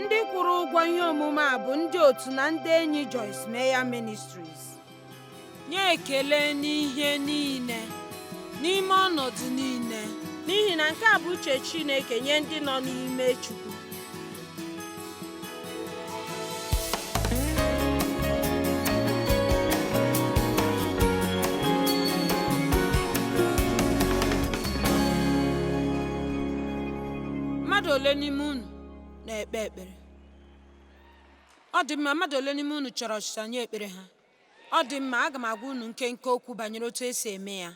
Ndị kwụrụ ụgwọ ihe omume a bụ ndị otu na ndị enyi Joyce Meyer Ministries. Nye ekele n'ihe niile, n'ime ọnọdụ niile, n'ihi na nke a bụ uche Chineke nye ndị nọ n'ime Chukwu. Mmadụ ole n'ime unu na-ekpe ekpere? Ọ dị mma. Mmadụ ole n'ime unu chọrọ ọchịchọ nye ekpere ha? Ọ dị mma. Aga m agwa unu nkenke okwu banyere otu esi eme ya.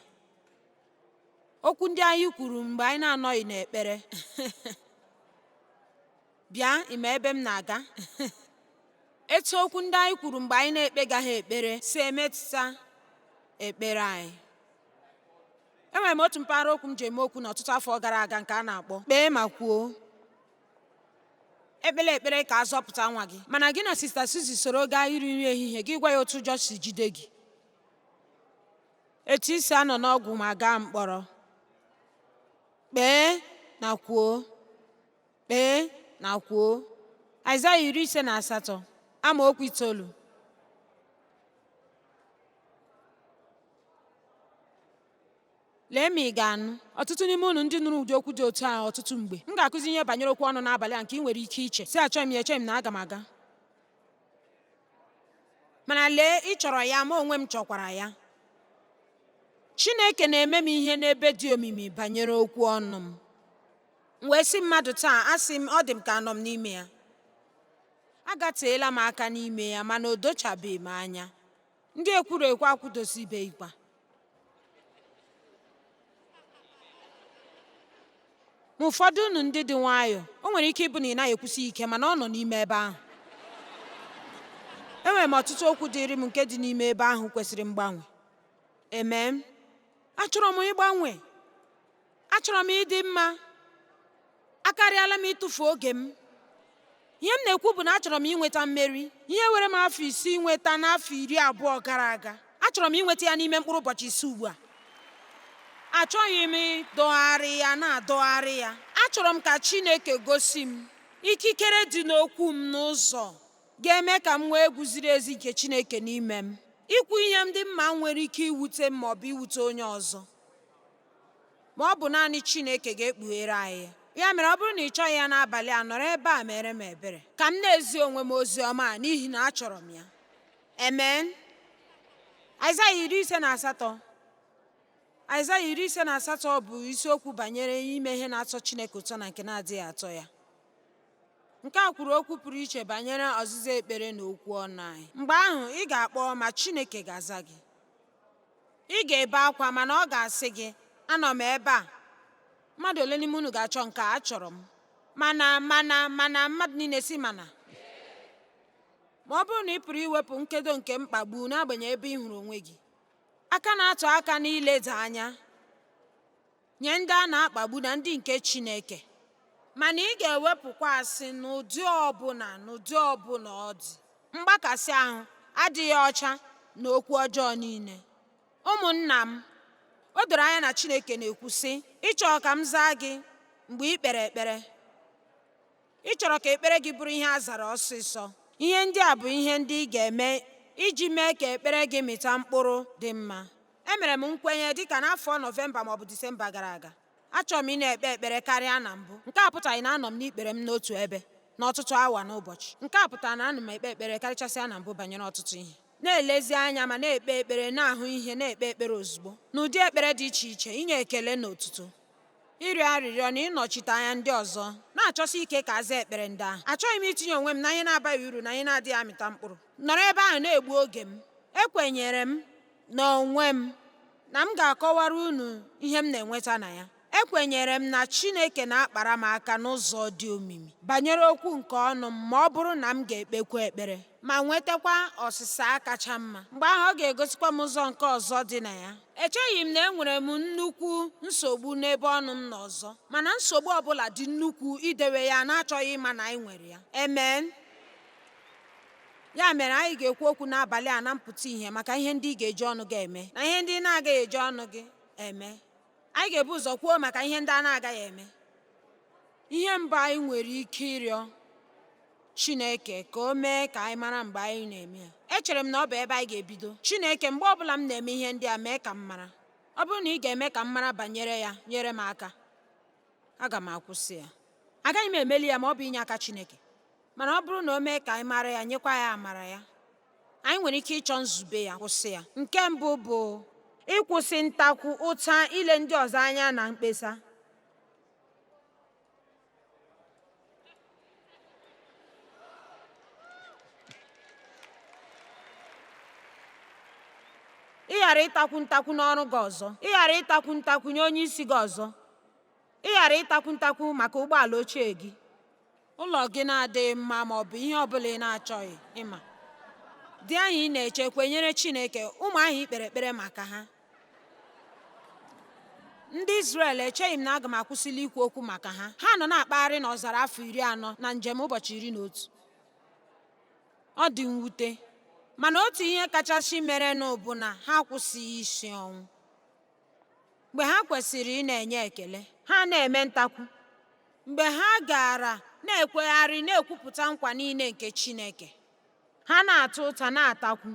Okwu ndị anyị kwuru mgbe anyị na-anọghị n'ekpere. Bịa ime ebe m na-aga. Etu okwu ndị anyị kwuru mgbe anyị na-ekpegaghị ekpere si emetụta ekpere anyị. Enwere m otu mpaghara okwu m ji eme okwu n'ọtụtụ afọ gara aga nke a na-akpọ kpee ma kwuo. Ekpere ekpere ka a zọpụta nwa gị. Mana gị na Sista Suzy soro gaa iri nri ehihie, gị gwa ya otu ụjọ si jide gị, etu isi anọ n'ọgwụ ma gaa mkpọrọ. Kpee na kwuo, kpee na kwuo. Aịzaya 58 amaokwu 9. Lee ma ị ga-anụ. Ọtụtụ n'ime unu ndị nụrụ ụdị okwu dị otu a ọtụtụ mgbe. M ga-akụzi ihe banyere okwu ọnụ n'abalị a nke ị nwere ike iche si achọghị m ya, echeghị m na aga m aga. Mana lee, ị chọrọ ya, ma onwe m chọkwara ya. Chineke na-eme m ihe n'ebe dị omimi banyere okwu ọnụ m. M wee sị mmadụ taa, asị m, ọ dị m ka anọ m n'ime ya. Agateela m aka n'ime ya, mana o dochabeghị m anya. Ndị ekwuru ekwu akwụdosibeghịkwa. Ma ụfọdụ unu ndị dị nwayọọ, o nwere ike ịbụ na ị naghị ekwusi ike, mana ọ nọ n'ime ebe ahụ. Enwere m ọtụtụ okwu dịrị m nke dị n'ime ebe ahụ kwesịrị mgbanwe. Amen. Achọrọ m ịgbanwe. Achọrọ m ịdị mma. Akarịala m ịtụfu oge m. Ihe m na-ekwu bụ na achọrọ m inweta mmeri. Ihe were m afọ 6 nweta n'afọ 20 gara aga, achọrọ m inweta ya n'ime mkpụrụ ụbọchị 5 ugbu a. Achọghị m ịdọgharị ya na-adọgharị ya. Achọrọ m ka Chineke gosi m ikikere dị n'okwu m n'ụzọ ga-eme ka m nwee egwu ziri ezi nke Chineke n'ime m. Ikwu ihe ndị mma nwere ike iwute m maọbụ iwute onye ọzọ, ma ọ bụ naanị Chineke ga-ekpughere anyị ya. Ya mere, ọ bụrụ na ị chọghị ya n'abalị a, nọrọ ebe a mere m ebere ka m na-ezi onwe m ozi ọma a, n'ihi na achọrọ m ya. Amen. Aịzaya 58. Aịzaya 58 bụ isiokwu banyere ime ihe na-atọ Chineke ụtọ na nke na-adịghị atọ ya. Nke a kwuru okwu pụrụ iche banyere ọzịza ekpere na okwu ọnụ anyị. Mgbe ahụ ị ga-akpọ ma Chineke ga-aza gị. Ị ga-ebe akwa mana ọ ga-asị gị, anọ m ebe a. Mmadụ ole n'ime unu ga-achọ nke a? Achọrọ m. Mana mmadụ niile si mana. Ma ọ bụrụ na ị pụrụ iwepụ nkedo nke mkpagbu n'agbanyeghị ebe ị hụrụ onwe gị. Aka na-atụ aka n'ileda anya nye ndị a na-akpagbu na ndị nke Chineke. Mana ị ga-ewepụkwa asị n'ụdị ọbụla ọ dị. Mgbakasị ahụ, adịghị ọcha na okwu ọjọọ niile. Ụmụnna m, o doro anya na Chineke na-ekwu sị, ị chọrọ ka m zaa gị mgbe ị kpere ekpere. Ị chọrọ ka ekpere gị bụrụ ihe a zara ọsịsọ. Ihe ndị a bụ ihe ndị ị ga-eme iji mee ka ekpere gị mịta mkpụrụ dị mma. Emere m nkwenye dịka n'afọ Nọvemba maọbụ Disemba gara aga. Achọrọ m ị na-ekpe ekpere karịa na mbụ. Nke a pụtaghị na anọ m n'ikpere m n'otu ebe n'ọtụtụ awa n'ụbọchị. Nke a pụtara na ana m ekpe ekpere karịchasịa na mbụ banyere ọtụtụ ihe. Na-elezi anya ma na-ekpe ekpere, na-ahụ ihe, na-ekpe ekpere ozugbo. N'ụdị ekpere dị iche iche, inye ekele na otuto, ịrịọ arịrịọ na ịnọchite anya ndị ọzọ, na-achọsi ike ka aza ekpere ndị ahụ. Achọghị m itinye onwe m na ihe na-abaghị uru na ihe na-adịghị amịta mkpụrụ. Nọrọ ebe ahụ na-egbu oge m. Ekwenyere m n'onwe m na m ga-akọwara unu ihe m na-enweta na ya. Ekwenyere m na Chineke na-akpara m aka n'ụzọ dị omimi banyere okwu nke ọnụ m ma ọ bụrụ na m ga-ekpekwa ekpere ma nwetakwa ọsịsa kacha mma. Mgbe ahụ ọ ga-egosikwa m ụzọ nke ọzọ dị na ya. Echeghị m na enwere m nnukwu nsogbu n'ebe ọnụ m n'ọzọ, mana nsogbu ọbụla dị nnukwu idewe ya na-achọghị ịma na anyị nwere ya. Amen. Ya mere, anyị ga-ekwu okwu n'abalị a na mpụta ihe maka ihe ndị ị ga-eji ọnụ gị eme na ihe ndị ị na-agaghị eji ọnụ gị eme. Anyị ga-ebu ụzọ kwuo maka ihe ndị a na-agaghị eme. Ihe mbụ anyị nwere ike ịrịọ Chineke ka o mee ka anyị mara mgbe anyị na-eme ya. Echere m na ọ bụ ebe anyị ga-ebido. Chineke, mgbe ọbụla m na-eme ihe ndị a, mee ka m mara. Ọ bụrụ na ị ga-eme ka m mara banyere ya, nyere m aka, aga m akwụsị ya. Agaghị m emeli ya ma ọ bụ inye aka Chineke, mana ọ bụrụ na o mee ka anyị mara ya, nyekwa ya amara ya, anyị nwere ike ịchọ nzube ya, kwụsị ya. Nke mbụ bụ ịkwụsị ntakwu, ụta, ile ndị ọzọ anya na mkpesa. Ị ghara ịtakwu ntakwu n'ọrụ gị ọzọ. Ị ghara ịtakwu ntakwu nye onye isi gị ọzọ. Ị ghara ịtakwu ntakwu maka ụgbọala ochie gị, ụlọ gị na-adịghị mma, ma ọ bụ ihe ọbụla ị na-achọghị ịma. Dị ahụ ị na-eche kwenyere Chineke, ụmụ ahụ ikpere ekpere maka ha. Ndị Izrel, echeghị m na aga m akwụsịla ikwu okwu maka ha. Ha nọ na-akpagharị n'ọzara afọ 40 na njem ụbọchị 11. Ọ dị mwute, mana otu ihe kachasị merenụ bụ na ha akwụsịghị isi ọnwụ. Mgbe ha kwesịrị ị na-enye ekele, ha na-eme ntakwu. Mgbe ha gara na-ekwegharị na-ekwupụta nkwa niile nke Chineke, ha na-ata ụta, na-atakwu.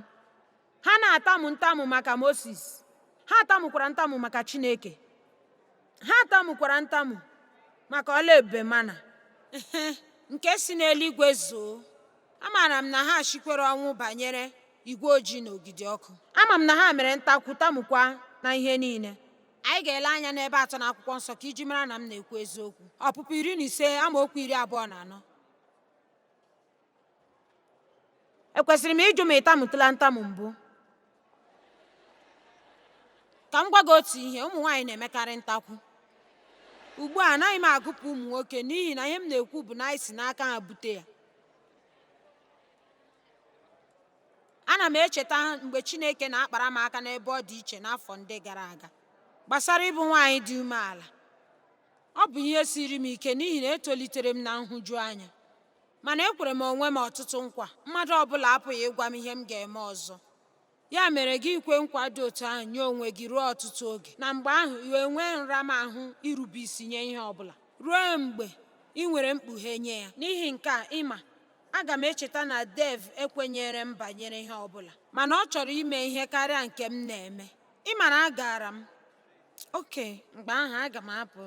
Ha na-atamu ntamu maka Moses. Ha tamukwara ntamu maka Chineke. Ha tamukwara ntamu maka ọla ebube mana nke si n'eluigwe zoo. Amaara m na ha chikwere ọnwụ banyere igwe ojii na ogidi ọkụ. Ama m na ha mere ntakwu, tamukwa na ihe niile. Anyị ga-ele anya n'ebe 3 n'akwụkwọ nsọ ka iji mara na m na-ekwu eziokwu. Ọpụpụ 15 amaokwu 24. Ekwesịrị m ịjụ ma ị tamutela ntamu mbụ? Ka m gwa gị otu ihe, ụmụ nwaanyị na-emekarị ntakwu. Ugbu a anaghị m agụpụ ụmụ nwoke n'ihi na ihe m na-ekwu bụ na anyị si n'aka ha bute ya. Ana m echeta mgbe Chineke na-akpara m aka n'ebe ọ dị iche n'afọ ndị gara aga gbasara ịbụ nwaanyị dị umeala. Ọ bụ ihe siri m ike n'ihi na etolitere m na nhụjuanya, mana ekwere m onwe m ọtụtụ nkwa. Mmadụ ọbụla apụghị ịgwa m ihe m ga-eme ọzọ. Ya mere gị kwe nkwa dị otu ahụ nye onwe gị ruo ọtụtụ oge, na mgbe ahụ i wee nwee nramahụ irube isi nye ihe ọbụla ruo mgbe ị nwere mkpughe nye ya. N'ihi nke a, ịma, aga m echeta na Dave ekwenyere m banyere ihe ọbụla, mana ọ chọrọ ime ihe karịa nke m na-eme. Ịma na agara m oke mgbe ahụ, aga m apụ.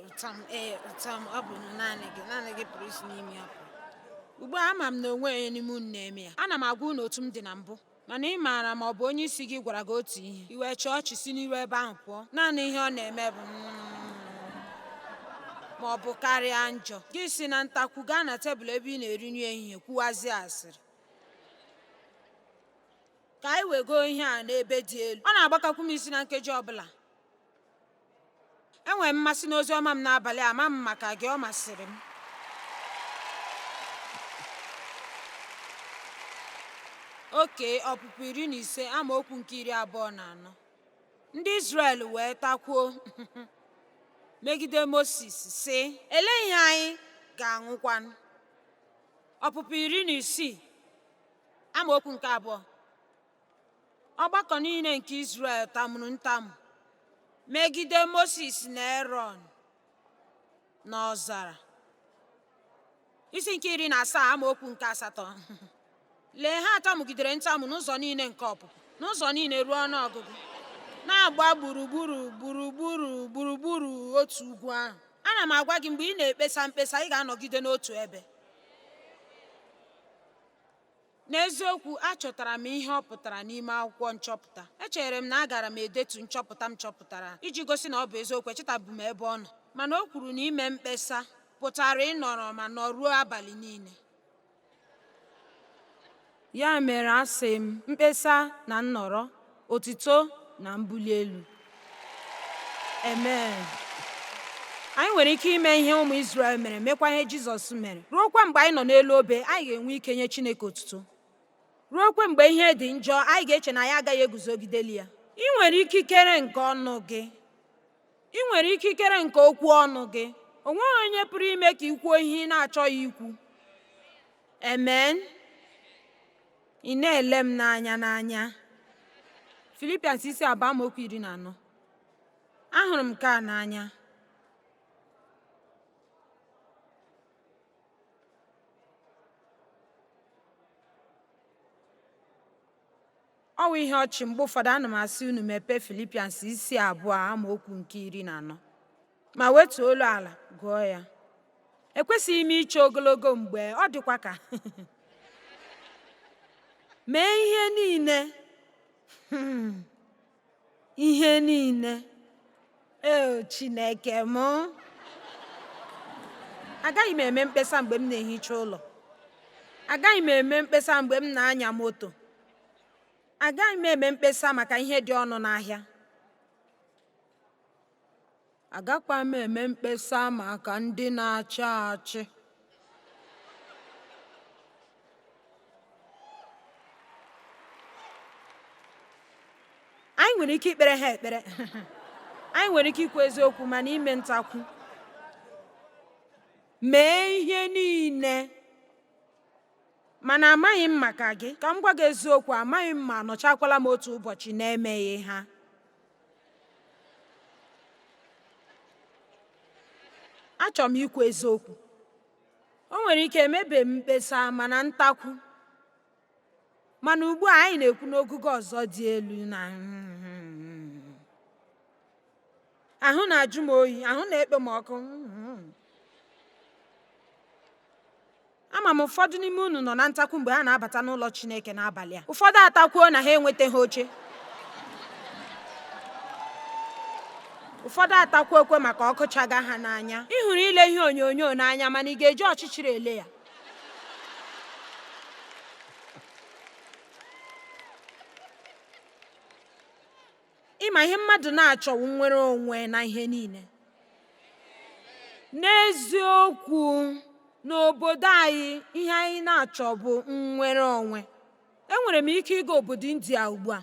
Ụtam, ọ bụ naanị gị pụrụ isi n'ime ya pụọ. Ugbu a ama m na onwe onye n'ime unu na-eme ya. Ana m agwa unu otu m dị na mbụ, mana ị maara ma ọ bụ onye isi gị gwara gị otu ihe, i wee chọọ ọchị si n'iru ebe ahụ pụọ. Naanị ihe ọ na-eme bụ ma ọ bụ karịa njọ. Gị si na ntakwu gaa na tebụl ebe ị na-eri nri ehihie kwuwazie asịrị. Ka anyị wego ihe a n'ebe dị elu. Ọ na-agbakakwu m isi na nkeji ọbụla. Enwere m mmasị n'ozi ọma m n'abalị, ama m maka gị, ọ masịrị m. Oke, Ọpụpụ 15 amaokwu nke 24. Ndị Izrel wee takwuo megide Moses sị, elee ihe anyị ga-aṅụkwanụ? Ọpụpụ 16 amaokwu nke 2. Ọgbakọ niile nke Izrel tamuru ntamu megide Moses na Erọn n'ọzara. Isi nke 17 amaokwu nke 8. Lee, ha tamugidere ntamu n'ụzọ niile nke ọpụpụ, n'ụzọ niile ruo ọnụọgụgụ, na-agba gburugburu otu ugwu ahụ. Ana m agwa gị, mgbe ị na-ekpesa mkpesa, ị ga-anọgide n'otu ebe. N'eziokwu, achọtara m ihe ọ pụtara n'ime akwụkwọ nchọpụta. Echere m na agara m edetu nchọpụta m chọpụtara iji gosi na ọ bụ eziokwu. Echetabu m ebe ọ nọ, mana o kwuru na ime mkpesa pụtara ịnọrọ ma nọruo abalị niile. Ya mere asị m, mkpesa na nnọrọ, otito na mbuli elu. Amen. Anyị nwere ike ime ihe ụmụ Izrel mere, mekwa ihe Jizọs mere. Ruokwa mgbe anyị nọ n'elu obe, anyị ga-enwe ike nye Chineke otuto. Ruokwa mgbe ihe dị njọ, anyị ga-eche na ya agaghị eguzogideli ya. Ị nwere ikikere nke ọnụ gị. Ị nwere ikikere nke okwu ọnụ gị. O nweghị onye pụrụ ime ka ị kwuo ihe ị na-achọghị ikwu. Amen. Ị na-ele m n'anya. Filipians 2 amaokwu 14. Ahụrụ m nke a n'anya. ọwụ ihe ọchị mgbe ụfọdụ ana m asị unu mepee Filipians isi 2 amaokwu nke 14 ma wetuo olu ala gụọ ya. Ekwesịghị m iche ogologo mgbe ọ dịkwa ka mee ihe niile ihe niile. Chineke m, agaghị m eme mkpesa mgbe m na-ehicha ụlọ, agaghị m eme mkpesa mgbe m na-anya moto, agaghị m eme mkpesa maka ihe dị ọnụ n'ahịa, agakwa m eme mkpesa maka ndị na-achị achị. Anyị nwere ike ikpere ha ekpere anyị nwere ike ikwu eziokwu mana ime ntakwu. Mee ihe niile, mana amaghị m maka gị. Ka m gwa gị eziokwu, amaghị m ma nọchakwala m otu ụbọchị na-emeghị ha. Achọrọ m ikwu eziokwu. O nwere ike emebe m mkpesa mana ntakwu, mana ugbu a anyị na-ekwu n'ogugo ọzọ dị elu na ahụ na-ajụ m oyi, ahụ na-ekpe m ọkụ. Ama m ụfọdụ n'ime unu nọ na ntakwu mgbe ha na-abata n'ụlọ Chineke n'abalị a. Ụfọdụ atakwuo na ha enwetaghị oche, ụfọdụ atakwa ekwe maka ọkụ chaga ha n'anya. Ị hụrụ ile ihe onyonyo n'anya mana ị ga-eji ọchịchịrị ele ya. Ịma ihe mmadụ na-achọwu nnwere onwe na ihe niile. N'eziokwu, n'obodo anyị ihe anyị na-achọ bụ nnwere onwe. Enwere m ike ịga obodo India ugbu a,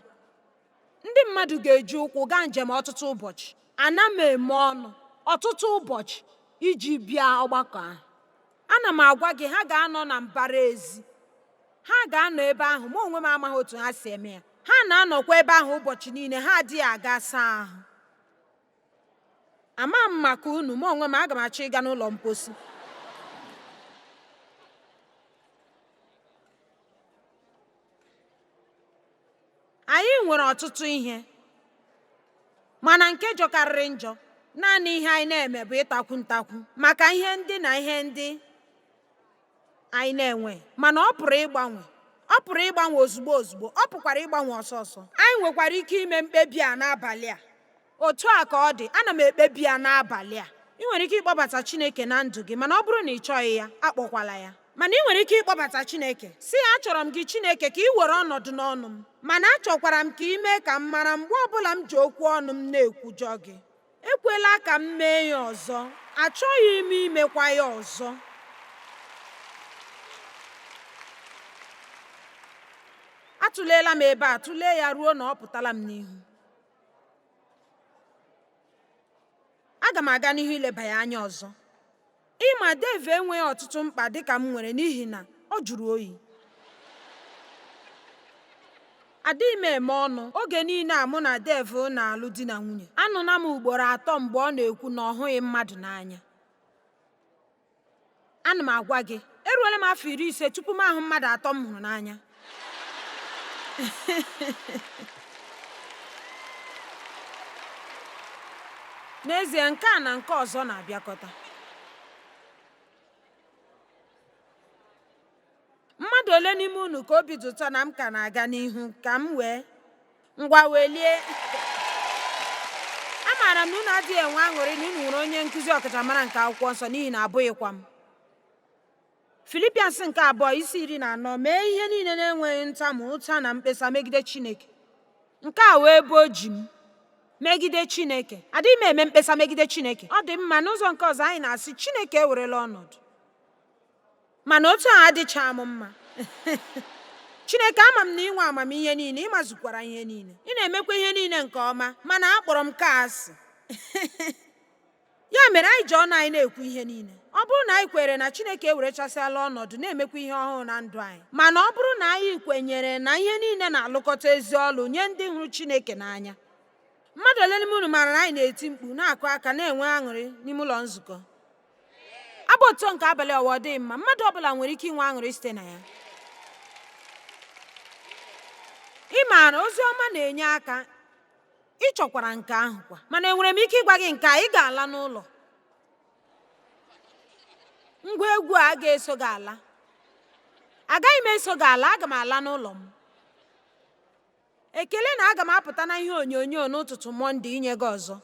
ndị mmadụ ga-eji ụkwụ gaa njem ọtụtụ ụbọchị, ana m eme ọnụ ọtụtụ ụbọchị iji bịa ọgbakọ ahụ. Ana m agwa gị, ha ga-anọ na mbara ezi, ha ga-anọ ebe ahụ, ma onwe m amaghị otu ha si eme ya. Ha na-anọkwa ebe ahụ ụbọchị niile, ha adịghị aga saa ahụ. Ama m maka unu, ma onwe m aga m achọ ịga n'ụlọ mposi. Anyị nwere ọtụtụ ihe, mana nke jọkarịrị njọ, naanị ihe anyị na-eme bụ ịtakwu ntakwu maka ihe ndị na ihe ndị anyị na-enwe. Mana ọ pụrụ ịgbanwe, ọ pụrụ ịgbanwe ozugbo ozugbo, ọ pụkwara ịgbanwe ọsọ ọsọ. Anyị nwekwara ike ime mkpebi a n'abalị a. Otu a ka ọ dị, ana m ekpebi ya n'abalị a. Ị nwere ike ịkpọbata Chineke na ndụ gị, mana ọ bụrụ na ị chọghị ya, akpọkwala ya. Mana ị nwere ike ịkpọbata Chineke, sị ya, achọrọ m gị Chineke ka ị were ọnọdụ n'ọnụ m, mana achọkwara m ka ị mee ka m mara mgbe ọbụla m ji okwu ọnụ m na-ekwujọ gị. Ekwela ka m mee ya ọzọ, achọghị m imekwa ya ọzọ. Atụleela m ebe a, tụlee ya ruo na ọ pụtala m n'ihu. Aga m aga n'ihu ileba ya anya ọzọ. Ịma Dave enweghị ọtụtụ mkpa dịka m nwere n'ihi na ọ jụrụ oyi. Adịghị m eme ọnụ oge niile a mụ na Dave na-alụ di na nwunye. Anụla m ugboro 3 mgbe ọ na-ekwu na ọ hụghị mmadụ n'anya. Ana m agwa gị, eruola m afọ 50 tupu m ahụ mmadụ 3 m hụrụ n'anya. N'ezie, nke a na nke ọzọ na-abịakọta. Mmadụ ole n'ime unu ka obi dị ụtọ na m ka na-aga n'ihu ka m wee ngwa welie? Amaara m na unu adịghị enwe aṅụrị na unu nwere onye nkụzi ọkachamara nke akwụkwọ nsọ, n'ihi na abụghịkwa m. Filipians nke 2 isi 14, mee ihe niile na-enweghị ntamu ụta na mkpesa megide Chineke. Nke a wee bụ oji m megide Chineke. Adịghị m eme mkpesa megide Chineke. Ọ dị mma, n'ụzọ nke ọzọ anyị na-asị Chineke ewerela ọnọdụ, mana otu a adịcha m mma. Chineke, ama m na ị nwe amamihe niile, ị mazukwara ihe niile, ị na-emekwa ihe niile nke ọma, mana akpọrọ m ka asị. Ya mere anyị ji ọnụ anyị na-ekwu ihe niile. Ọ bụrụ na anyị kwere na Chineke ewerechasịala ọnọdụ na-emekwa ihe ọhụrụ na ndụ anyị, mana ọ bụrụ na anyị kwenyere na ihe niile na-alụkọta ezi ọlụ nye ndị hụrụ Chineke n'anya. Mmadụ ole n'ime unu maara na anyị na-eti mkpu, na-akụ aka, na-enwe aṅụrị n'ime ụlọ nzukọ? Abụ otu nke abalị ọwa dị mma, mmadụ ọbụla nwere ike inwe aṅụrị site na ya. ị maara ozi ọma na-enye aka, ị chọkwara nke ahụ kwa, mana enwere m ike ịgwa gị nke a, ị ga-ala n'ụlọ. Ngwa egwu a ga-eso gị ala. Agaghị m eso gị ala, aga m ala n'ụlọ m. Ekele na aga m apụta na ihe onyonyo n'ụtụtụ Mọnde inye gị ọzọ,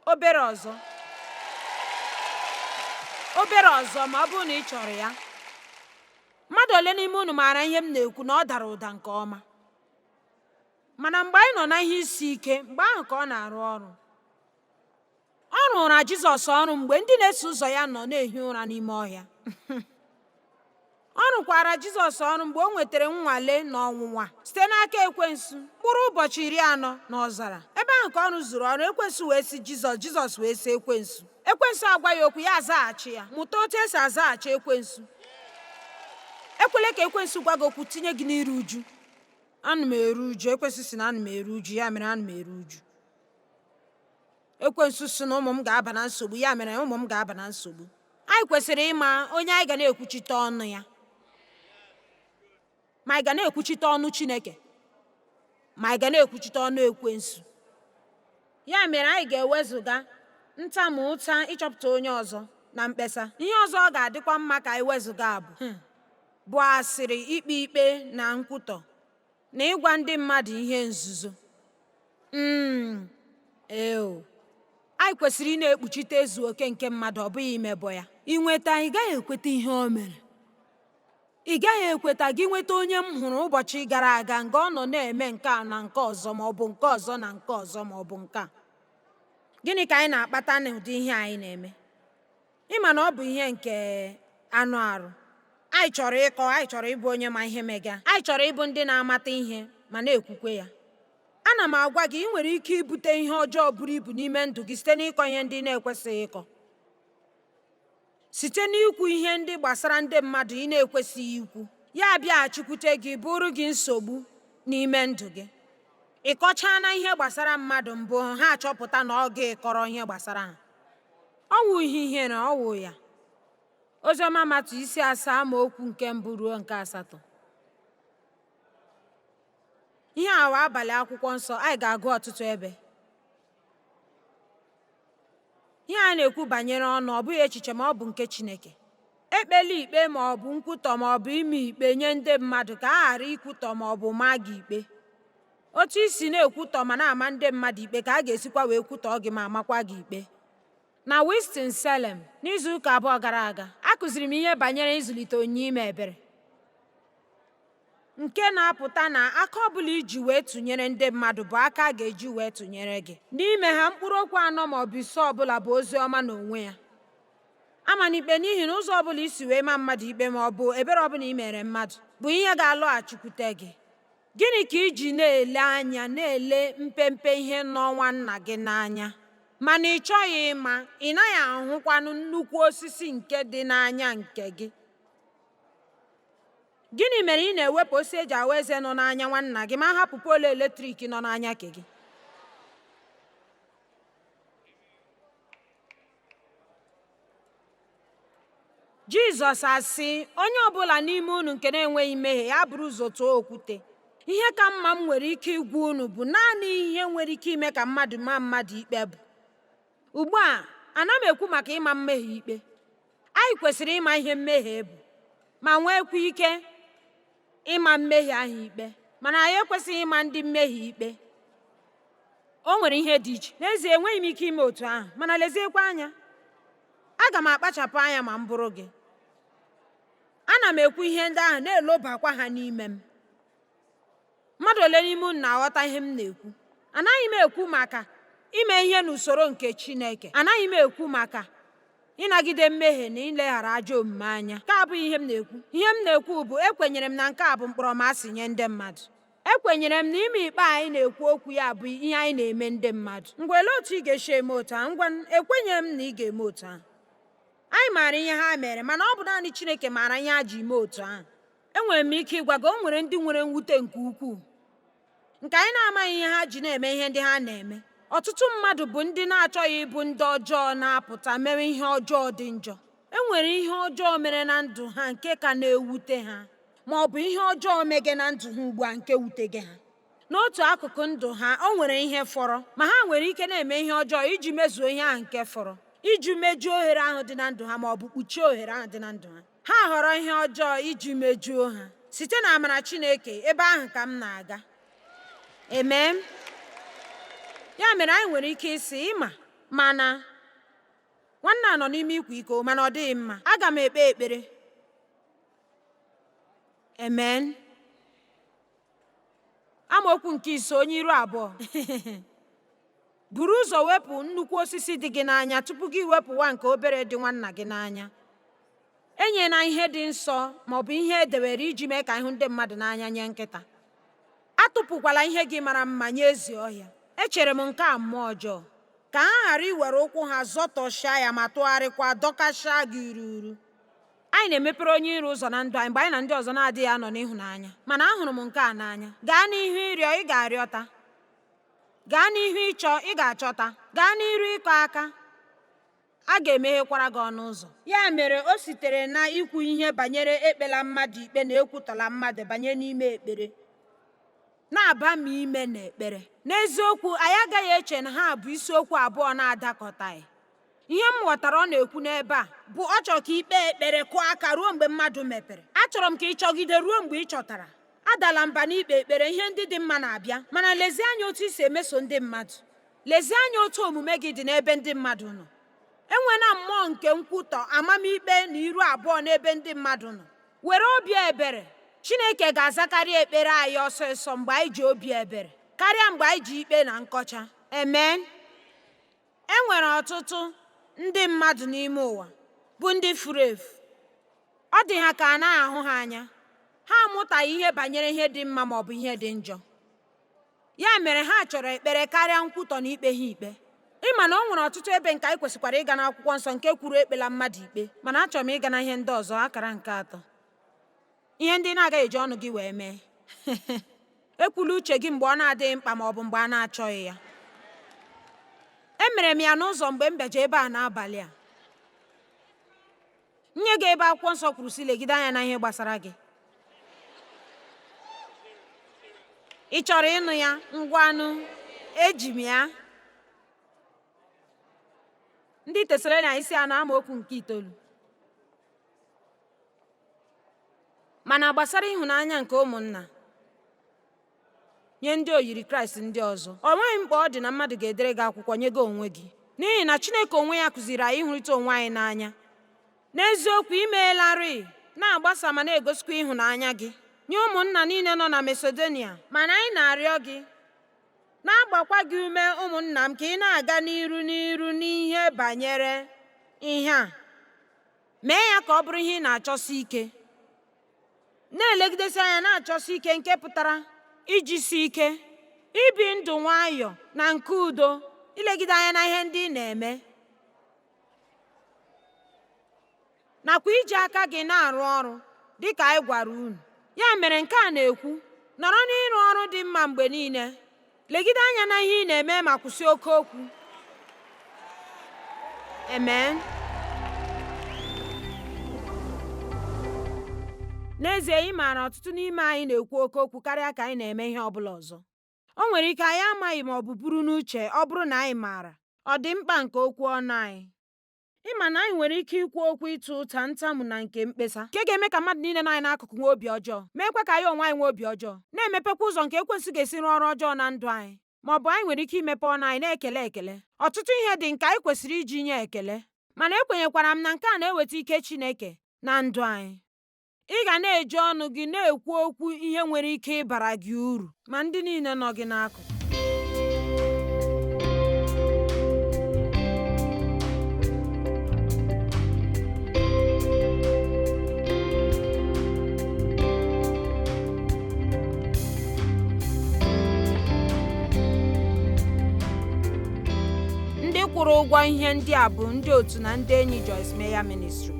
obere ọzọ ma ọ bụrụ na ị chọrọ ya. Mmadụ ole n'ime unu maara ihe m na-ekwu na ọ dara ụda nke ọma? Mana mgbe anyị nọ na ihe isi ike, mgbe ahụ ka ọ na-arụ ọrụ. Ọ rụrụ Jizọs ọrụ mgbe ndị na-eso ụzọ ya nọ na-ehi ụra n'ime ọhịa. Ọ rụkwara Jizọs ọrụ mgbe o nwetara nnwale na ọnwụnwa site n'aka ekwensu mkpụrụ ụbọchị 40 n'ọzara. Ebe ahụ ka ọ rụzuru ọrụ, ekwensu wee sị Jizọs wee sị ekwensu agwa ya okwu, ya azaghachi ya. Mụta otu esi azaghachi ekwensu. Ekwela ka ekwensu gwa gị okwu tinye gị n'iru uju. Ana m eru uju. Ekwensu si na ana m eru uju, ya mere ana m eru uju. Ekwensu si na ụmụ m ga-aba na nsogbu, ya mere ụmụ m ga-aba na nsogbu. Anyị kwesịrị ịma onye anyị ga na-ekwuchite ọnụ ya. Ma anyị ga na-ekwuchite ọnụ Chineke, ma anyị ga na-ekwuchite ọnụ ekwensu. Ya mere anyị ga-ewezuga ntamu ụta ịchọpụta onye ọzọ na mkpesa. Ihe ọzọ ọ ga-adịkwa mma ka anyị wezuga bụ asịrị, ikpe ikpe na nkwutọ, na ịgwa ndị mmadụ ihe nzuzo. Anyị kwesịrị ị na-ekpuchite ezu oke nke mmadụ, ọ bụghị imebọ ya. Ị nweta, ị gaghị ekweta ihe o mere. Ị gaghị ekweta gị nweta onye m hụrụ ụbọchị gara aga nga ọ nọ na-eme nke a na nke ọzọ, ma ọ bụ nke ọzọ na nke ọzọ, ma ọ bụ nke a. Gịnị ka anyị na-akpata n'ụdị ihe anyị na-eme? Ịma na ọ bụ ihe nke anụ arụ. Anyị chọrọ ịkọ, anyị chọrọ ịbụ onye ma ihe mega, anyị chọrọ ịbụ ndị na-amata ihe ma na-ekwukwe ya. Ana m agwa gị, ị nwere ike ibute ihe ọjọọ buru ibu n'ime ndụ gị site n'ịkọ ihe ndị na-ekwesịghị ịkọ, site n'ikwu ihe ndị gbasara ndị mmadụ ị na-ekwesịghị ikwu. Ya bịaghachikwute gị, bụrụ gị nsogbu n'ime ndụ gị. Ị kọchaa na ihe gbasara mmadụ mbụ, ha achọpụta na ọ ga-ekọrọ ihe gbasara ha. Ọ wụ ihe ihere, ọ wụ ya. Oziọma Matiu 7 amaokwu nke 1 ruo nke 8. Ihe awa abalị akwụkwọ nsọ, anyị ga-agụ ọtụtụ ebe. Ihe a na-ekwu banyere ọnụ, ọ bụghị echiche ma ọ bụ nke Chineke. Ekpela ikpe ma ọ bụ nkwutọ ma ọ bụ ime ikpe nye ndị mmadụ ka a ghara ikwutọ ma ọ bụ maa gị ikpe. Otu isi na-ekwutọ ma na-ama ndị mmadụ ikpe ka a ga-esikwa wee kwutọọ gị ma makwa gị ikpe. Na Winston-Salem n'izu ụka 2 gara aga, akụziri m ihe banyere ịzụlite onyinye ime ebere, nke na-apụta na aka ọbụla iji wee tụnyere ndị mmadụ bụ aka a ga-eji wee tụnyere gị. N'ime ha, mkpụrụ okwu 4 ma ọ bụ 5 ọbụla bụ ozi ọma n'onwe ya. Amana ikpe n'ihi na ụzọ ọbụla isi wee maa mmadụ ikpe ma ọ bụ ebere ọbụla i mere mmadụ bụ ihe ga-alọghachikwute gị. Gịnị ka iji na-ele anya na-ele mpempe ihe nọ nwanna gị n'anya, mana ị chọghị ịma, ị naghị ahụkwanụ nnukwu osisi nke dị n'anya nke gị? Gịnị mere ị na-ewepụ osisi eji ahụ eze nọ n'anya nwanna gị ma hapụ poolu eletrik nọ n'anya nke gị? Jizọs asị, onye ọbụla n'ime unu nke na-enweghị mmehie ya bụrụ ụzọ tụọ okwute. Ihe ka mma m nwere ike ịgwa unu bụ naanị ihe nwere ike ime ka mmadụ maa mmadụ ikpe bụ. Ugbu a, ana m ekwu maka ịma mmehie ikpe. Anyị kwesịrị ịma ihe mmehie bụ ma nweekwa ike ịma mmehie ahụ ikpe, mana anyị ekwesịghị ịma ndị mmehie ikpe. O nwere ihe dị iche. N'ezie, enweghị m ike ime otu ahụ, mana leziekwa anya. Aga m akpachapụ anya ma m bụrụ gị. Ana m ekwu ihe ndị ahụ na-elobakwa ha n'ime m. Mmadụ ole n'ime unu na-aghọta ihe m na-ekwu? Anaghị m ekwu maka ime ihe n'usoro nke Chineke. Anaghị m ekwu maka ịnagide mmehie na ileghara ajọ omume anya. Nke a abụghị ihe m na-ekwu. Ihe m na-ekwu bụ ekwenyere m na nke a bụ mkpọrọmasị nye ndị mmadụ. Ekwenyere m na ime ikpe anyị na-ekwu okwu ya bụ ihe anyị na-eme ndị mmadụ. Ngwa olee otu ị ga-esi eme otu ahụ? Ngwa, ekwenyere m na ị ga-eme otu ahụ. Anyị maara ihe ha mere, mana ọ bụ naanị Chineke maara ihe ha ji eme otu ahụ. Enwere m ike ịgwa gị, o nwere ndị nwere mwute nke ukwuu, nke anyị na-amaghị ihe ha ji na-eme ihe ndị ha na-eme. Ọtụtụ mmadụ bụ ndị na-achọghị ịbụ ndị ọjọọ na-apụta mere ihe ọjọọ dị njọ. Enwere ihe ọjọọ mere na ndụ ha nke ka na-ewute ha, ma ọ bụ ihe ọjọọ mege na ndụ ha ugbu a nke wutege ha. N'otu akụkụ ndụ ha o nwere ihe fọrọ, ma ha nwere ike na-eme ihe ọjọọ iji mezuo ihe ahụ nke fọrọ, iji mejuo ohere ahụ dị na ndụ ha ma ọ bụ kpuchie ohere ahụ dị na ndụ ha. Ha họrọ ihe ọjọọ iji mejuo ha. Site na amara Chineke, ebe ahụ ka m na-aga. Amen. Ya mere anyị nwere ike isi ịma mana nwanne a nọ n'ime ịkwa iko mana ọ dịghị mma, aga m ekpe ekpere. Amen. Amaokwu nke 5, onye iru abụọ. Buru ụzọ wepụ nnukwu osisi dị gị n'anya tupu gị wepụwa nke obere dị nwanna gị n'anya. Enyela ihe dị nsọ ma ọ bụ ihe edewere iji mee ka ịhụ ndị mmadụ n'anya nye nkịta. Atụpụkwala ihe gị mara mma nye ezi ọhịa. Echere m nke a mmụọ ọjọọ, ka ha ghara iwere ụkwụ ha zọtọchaa ya ma tụgharịkwa dọkachaa gị uru. Anyị na-emepere onye iro ụzọ na ndụ anyị mgbe anyị na ndị ọzọ na-adịghị anọ n'ịhụnanya. Mana ahụrụ m nke a n'anya: gaa n'ihu ịrịọ, ị ga-arịọta; gaa n'ihu ịchọ, ị ga-achọta; gaa n'iru ịkọ aka, a ga-emeghekwara gị ọnụ ụzọ. Ya mere o sitere na ikwu ihe banyere ekpela mmadụ ikpe na ekwutọla mmadụ banye n'ime ekpere, na-aba m ime n'ekpere. N'eziokwu, anyị agaghị eche na ha bụ isiokwu abụọ na-adakọtaghị. Ihe m ghọtara ọ na-ekwu n'ebe a bụ ọ chọrọ ka ikpe ekpere kụọ aka ruo mgbe mmadụ mepere. Achọrọ m ka ị chọgide ruo mgbe ị chọtara. Adala mba n'ikpe ekpere, ihe ndị dị mma na-abịa, mana lezie anya otu i si emeso ndị mmadụ. Lezie anya otu omume gị dị n'ebe ndị mmadụ nọ. Enwena mmụọ nke nkwutọ, amamikpe na iru abụọ n'ebe ndị mmadụ nọ. Were obi ebere. Chineke ga-azakarị ekpere anyị ọsọsọ mgbe anyị ji obi ebere karịa mgbe anyị ji ikpe na nkọcha. Amen. E nwere ọtụtụ ndị mmadụ n'ime ụwa bụ ndị furu efu. Ọ dị ha ka a naghị ahụ ha anya. Ha amụtaghị ihe banyere ihe dị mma ma ọ bụ ihe dị njọ. Ya mere ha chọrọ ekpere karịa nkwutọ na ikpe ha ikpe. Ịma na o nwere ọtụtụ ebe nke anyị kwesịkwara ịga n'akwụkwọ nsọ nke kwuru ekpela mmadụ ikpe, mana achọrọ m ịga na ihe ndị ọzọ. Akara nke 3, ihe ndị na-agaghị eji ọnụ gị wee mee. Ekwula uche gị mgbe ọ na-adịghị mkpa ma ọ bụ mgbe a na-achọghị ya. Emere m ya n'ụzọ mgbe m bịaje ebe a n'abalị a. Nye gị ebe akwụkwọ nsọ kwuru si legide anya na ihe gbasara gị. Ị chọrọ ịnụ ya? Ngwanụ, eji m ya. Ndị Tesalonaịka isi 4 amaokwu nke 9. Mana gbasara ịhụnanya nke ụmụnna nye ndị oyiri Kraịst ndị ọzọ, ọ nweghị mkpa ọ dị na mmadụ ga-edere gị akwụkwọ nye gị onwe gị, n'ihi na Chineke onwe ya kụziri anyị ịhụrịta onwe anyị n'anya. N'eziokwu, imeelarị na-agbasa ma na-egosikwa ịhụnanya gị nye ụmụnna niile nọ na Masedonia. Mana anyị na-arịọ gị, na-agbakwa gị ume ụmụnna m, ka ị na-aga n'iru n'ihe banyere ihe a. Mee ya ka ọ bụrụ ihe ị na-achọsi ike. Na-elegidesi anya na-achọsi ike, nke pụtara ijisi ike, ibi ndụ nwayọọ na nke udo, ilegide anya na ihe ndị ị na-eme, nakwa iji aka gị na-arụ ọrụ dị ka anyị gwara unu. Ya mere nke a na-ekwu, nọrọ n'ịrụ ọrụ dị mma mgbe niile. Legide anya na ihe ị na-eme ma kwụsị oke okwu. Amen. N'ezie, ị maara ọtụtụ n'ime anyị na-ekwu oke okwu karịa ka anyị na-eme ihe ọ bụla ọzọ. O nwere ike anyị amaghị ma ọ bụ buru n'uche, ọ bụrụ na anyị maara ọ dị mkpa nke okwu ọnụ anyị. Ịma na anyị nwere ike ikwu okwu ịtụ ụta, ntamu na nke mkpesa, nke ga-eme ka mmadụ niile nọ anyị n'akụkụ nwee obi ọjọọ, meekwa ka anyị onwe anyị nwee obi ọjọọ, na-emepekwa ụzọ nke ekwensu ga-esi rụọ ọrụ ọjọọ na ndụ anyị. Ma ọ bụ anyị nwere ike imepe ọnụ anyị na-ekele ekele. Ọtụtụ ihe dị nke anyị kwesịrị iji nye ekele, mana ekwenyekwara m na nke a na-eweta ike Chineke na ndụ anyị. Ị ga na-eji ọnụ gị na-ekwu okwu ihe nwere ike ịbara gị uru ma ndị niile nọ gị n'akụkụ. Ndị kwụrụ ụgwọ ihe ndị a bụ ndị otu na ndị enyi Joyce Meyer Ministries.